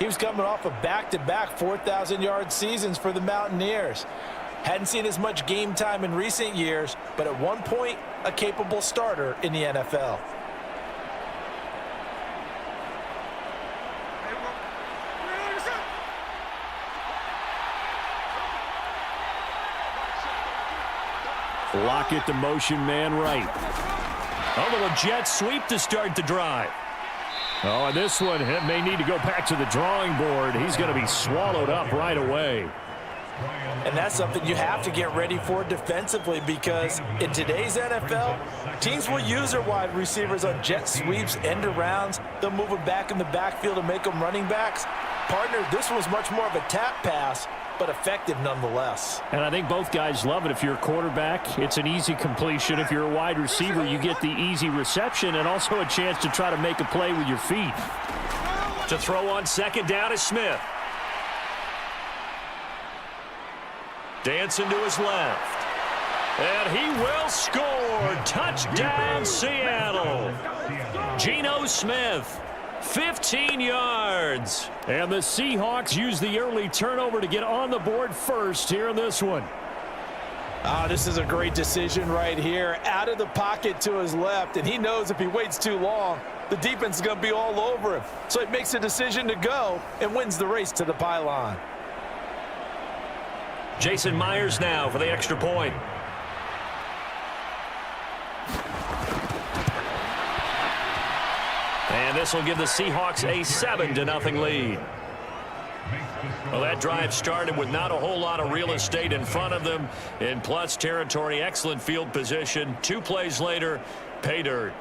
He was coming off of back-to-back 4,000-yard seasons for the Mountaineers. Hadn't seen as much game time in recent years, but at one point, a capable starter in the NFL. Lockett the motion man right. A little jet sweep to start the drive. Oh, and this one may need to go back to the drawing board. He's going to be swallowed up right away. And that's something you have to get ready for defensively, because in today's NFL, teams will use their wide receivers on jet sweeps, end arounds. They'll move them back in the backfield and make them running backs. Partner, this was much more of a tap pass, but effective nonetheless. And I think both guys love it. If you're a quarterback, it's an easy completion. If you're a wide receiver, you get the easy reception and also a chance to try to make a play with your feet. To throw on second down is Smith. Dancing to his left. And he will score. Touchdown, Seattle. Geno Smith, 15 yards. And the Seahawks use the early turnover to get on the board first here in this one. This is a great decision right here. Out of the pocket to his left, and he knows if he waits too long, the defense is going to be all over him. So he makes a decision to go and wins the race to the pylon. Jason Myers now for the extra point. And this will give the Seahawks a 7-0 lead. Well, that drive started with not a whole lot of real estate in front of them. In plus territory, excellent field position. 2 plays later, pay dirt.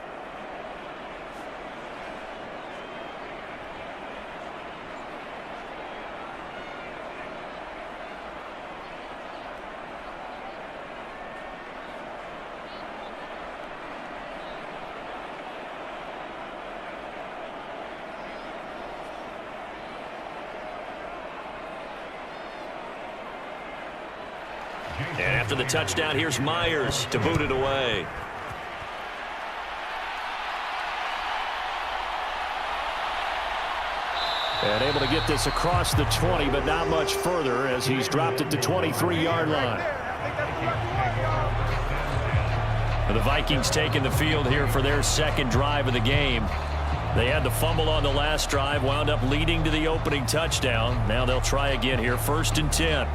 And after the touchdown, here's Myers to boot it away. And able to get this across the 20, but not much further as he's dropped it to 23-yard line. And the Vikings taking the field here for their second drive of the game. They had the fumble on the last drive, wound up leading to the opening touchdown. Now they'll try again here, 1st and 10.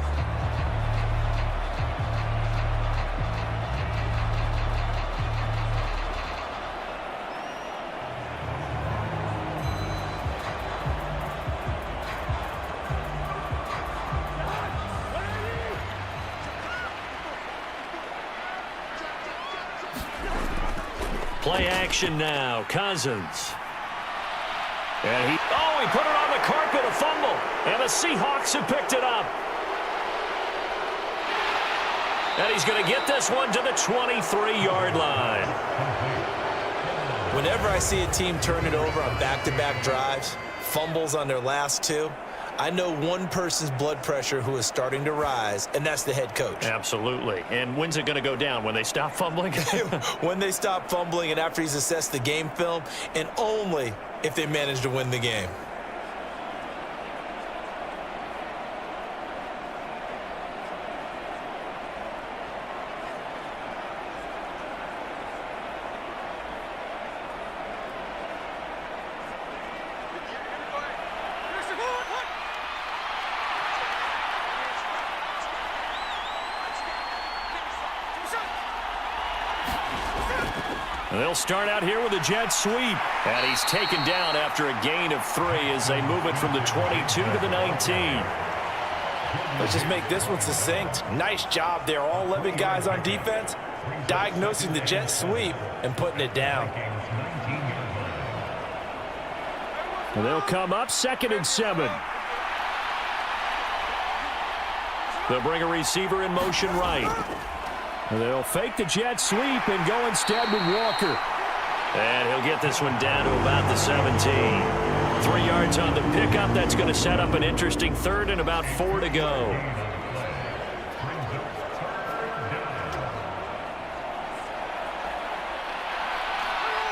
Play action now, Cousins. And he put it on the carpet, a fumble. And the Seahawks have picked it up. And he's going to get this one to the 23-yard line. Whenever I see a team turn it over on back-to-back drives, fumbles on their last 2, I know one person's blood pressure who is starting to rise, and that's the head coach. Absolutely. And when's it going to go down? When they stop fumbling? When they stop fumbling and after he's assessed the game film, and only if they manage to win the game. They'll start out here with a jet sweep. And he's taken down after a gain of 3 as they move it from the 22 to the 19. Let's just make this one succinct. Nice job there, all 11 guys on defense, diagnosing the jet sweep and putting it down. And they'll come up 2nd and 7. They'll bring a receiver in motion right. They'll fake the jet sweep and go instead with Walker. And he'll get this one down to about the 17. 3 yards on the pickup. That's going to set up an interesting 3rd and about 4 to go.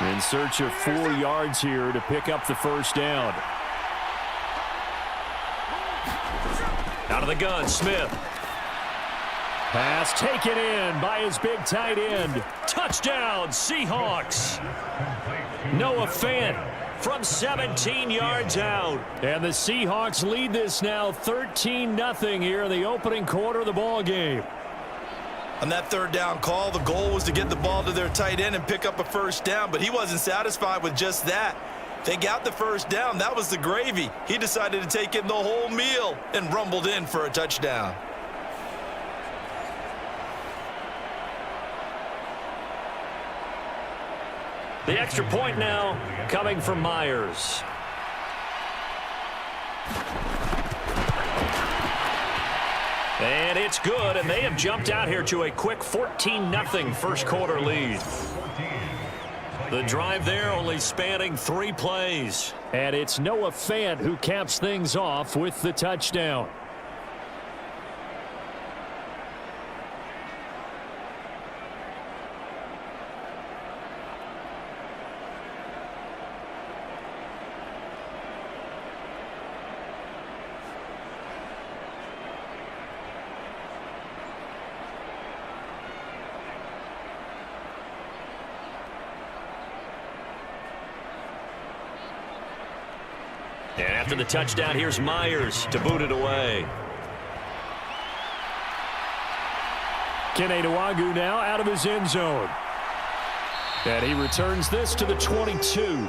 In search of 4 yards here to pick up the 1st down. Out of the gun, Smith. Pass taken in by his big tight end. Touchdown, Seahawks. Noah Fant from 17 yards out. And the Seahawks lead this now 13-0 here in the opening quarter of the ball game. On that third down call, the goal was to get the ball to their tight end and pick up a first down, but he wasn't satisfied with just that. They got the first down. That was the gravy. He decided to take in the whole meal and rumbled in for a touchdown. The extra point now coming from Myers. And it's good, and they have jumped out here to a quick 14-0 first quarter lead. The drive there only spanning 3 plays. And it's Noah Fant who caps things off with the touchdown. And after the touchdown, here's Myers to boot it away. Kene Nwangwu now out of his end zone. And he returns this to the 22.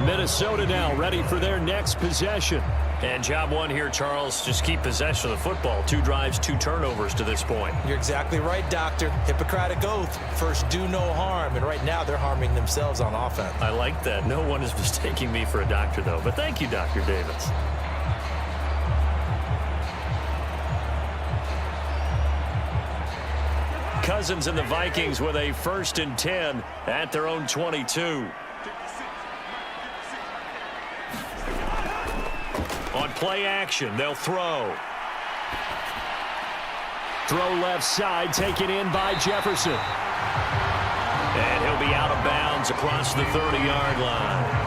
Minnesota now ready for their next possession. And job one here, Charles, just keep possession of the football. 2 drives, 2 turnovers to this point. You're exactly right, Doctor. Hippocratic oath. First, do no harm. And right now, they're harming themselves on offense. I like that. No one is mistaking me for a doctor, though. But thank you, Dr. Davis. Cousins and the Vikings with a 1st and 10 at their own 22. On play action, they'll throw. Throw left side, taken in by Jefferson. And he'll be out of bounds across the 30-yard line.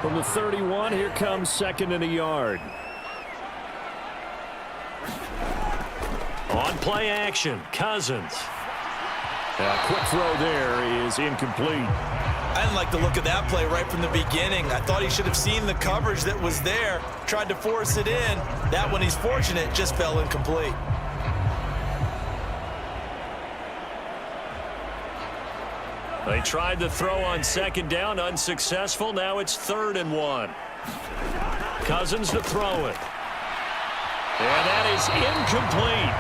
From the 31, here comes 2nd and a yard. On play action, Cousins. A quick throw there is incomplete. I didn't like the look of that play right from the beginning. I thought he should have seen the coverage that was there, tried to force it in. That one, he's fortunate, just fell incomplete. They tried to throw on 2nd down, unsuccessful. Now it's 3rd and 1. Cousins to throw it. And that is incomplete.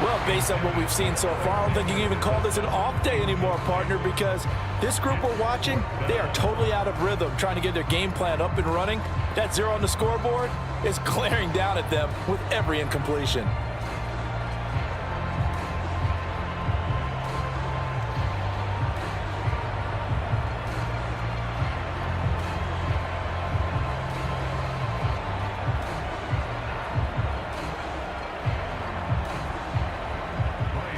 Well, based on what we've seen so far, I don't think you can even call this an off day anymore, partner, because this group we're watching, they are totally out of rhythm, trying to get their game plan up and running. That 0 on the scoreboard is glaring down at them with every incompletion.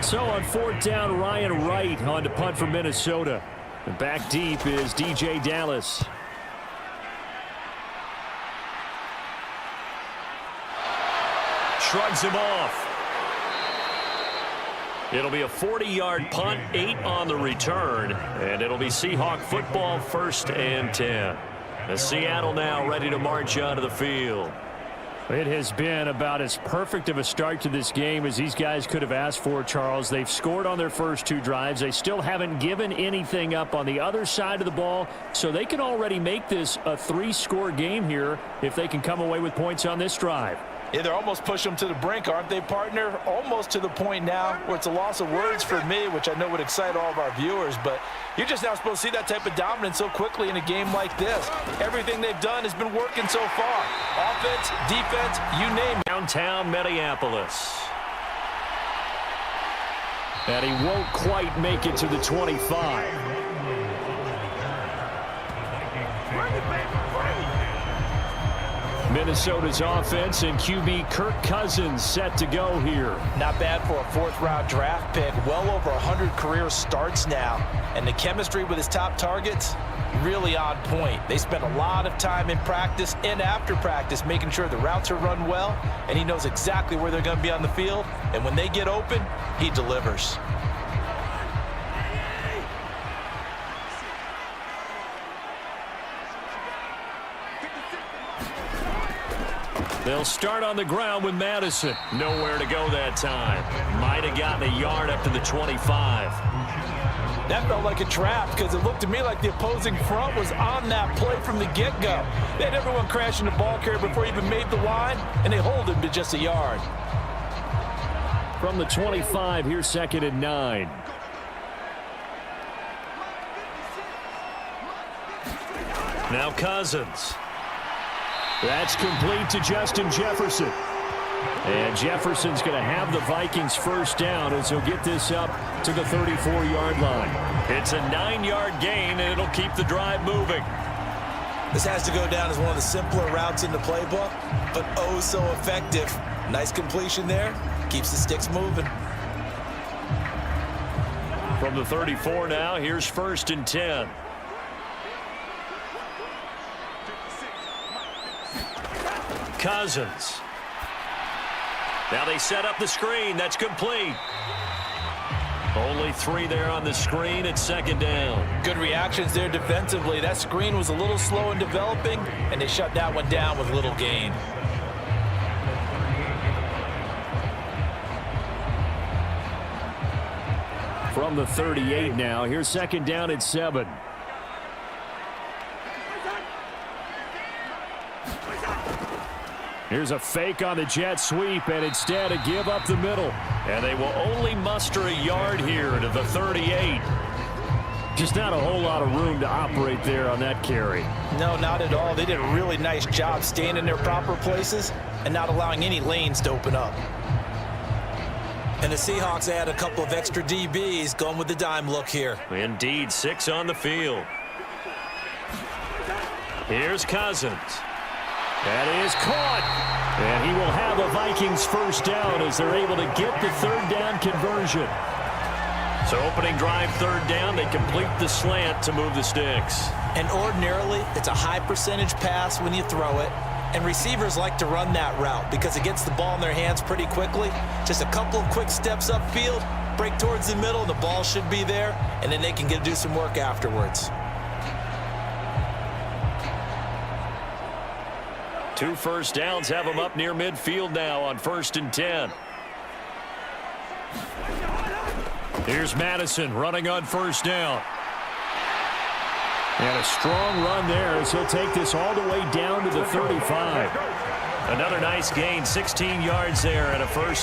So on 4th down, Ryan Wright on to punt for Minnesota. And back deep is DJ Dallas. Shrugs him off. It'll be a 40-yard punt, 8 on the return, and it'll be Seahawk football, 1st and 10. The Seattle now ready to march onto the field. It has been about as perfect of a start to this game as these guys could have asked for, Charles. They've scored on their first 2 drives. They still haven't given anything up on the other side of the ball, so they can already make this a 3-score game here if they can come away with points on this drive. Yeah, they're almost pushing them to the brink, aren't they, partner? Almost to the point now where it's a loss of words for me, which I know would excite all of our viewers, but you're just now supposed to see that type of dominance so quickly in a game like this. Everything they've done has been working so far. Offense, defense, you name it. Downtown Minneapolis. And he won't quite make it to the 25. Minnesota's offense and QB Kirk Cousins set to go here. Not bad for a fourth-round draft pick. Well over 100 career starts now. And the chemistry with his top targets, really on point. They spend a lot of time in practice and after practice making sure the routes are run well, and he knows exactly where they're going to be on the field. And when they get open, he delivers. They'll start on the ground with Madison. Nowhere to go that time. Might have gotten a yard up to the 25. That felt like a trap because it looked to me like the opposing front was on that play from the get-go. They had everyone crashing the ball carrier before he even made the line, and they hold him to just a yard. From the 25, here's 2nd and 9. Now Cousins. That's complete to Justin Jefferson. And Jefferson's going to have the Vikings first down as he'll get this up to the 34-yard line. It's a 9-yard gain, and it'll keep the drive moving. This has to go down as one of the simpler routes in the playbook, but oh so effective. Nice completion there. Keeps the sticks moving. From the 34 now, here's 1st and 10. Cousins. Now they set up the screen. That's complete. Only 3 there on the screen at 2nd down. Good reactions there defensively. That screen was a little slow in developing, and they shut that one down with little gain. From the 38 now, here's 2nd down at 7. Here's a fake on the jet sweep, and instead a give up the middle. And they will only muster a yard here to the 38. Just not a whole lot of room to operate there on that carry. No, not at all. They did a really nice job staying in their proper places and not allowing any lanes to open up. And the Seahawks add a couple of extra DBs going with the dime look here. Indeed, 6 on the field. Here's Cousins. That is caught. And he will have a Vikings first down as they're able to get the 3rd down conversion. So opening drive 3rd down, they complete the slant to move the sticks. And ordinarily, it's a high percentage pass when you throw it. And receivers like to run that route because it gets the ball in their hands pretty quickly. Just a couple of quick steps upfield, break towards the middle, and the ball should be there. And then they can do some work afterwards. 2 first downs have them up near midfield now on 1st and 10. Here's Madison running on 1st down. And a strong run there as he'll take this all the way down to the 35. Another nice gain, 16 yards there and a first down.